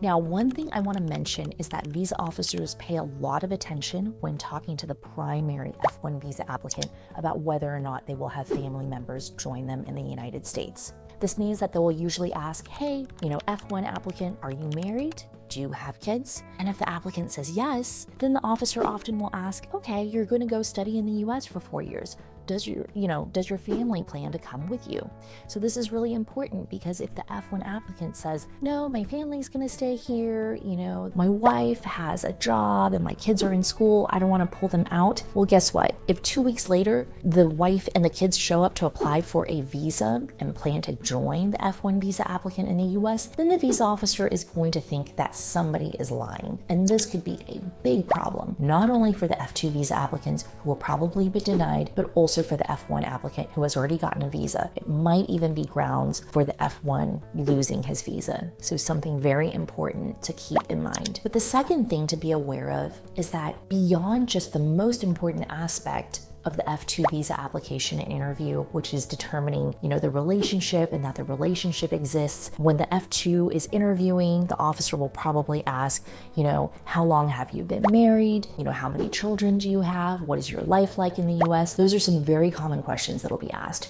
Now, one thing I want to mention is that visa officers pay a lot of attention when talking to the primary F-1 visa applicant about whether or not they will have family members join them in the United States. This means that they will usually ask, hey, F-1 applicant, are you married? Do you have kids? And if the applicant says yes, then the officer often will ask, okay, you're going to go study in the US for 4 years. Does your family plan to come with you? So this is really important, because if the F-1 applicant says, no, my family's gonna stay here, my wife has a job and my kids are in school, I don't wanna pull them out. Well, guess what? If 2 weeks later, the wife and the kids show up to apply for a visa and plan to join the F-1 visa applicant in the US, then the visa officer is going to think that somebody is lying. And this could be a big problem, not only for the F-2 visa applicants who will probably be denied, but also for the F-1 applicant who has already gotten a visa. It might even be grounds for the F-1 losing his visa. So something very important to keep in mind. But the second thing to be aware of is that beyond just the most important aspect of the F-2 visa application and interview, which is determining, the relationship and that the relationship exists. When the F-2 is interviewing, the officer will probably ask, how long have you been married? How many children do you have? What is your life like in the US? Those are some very common questions that'll be asked.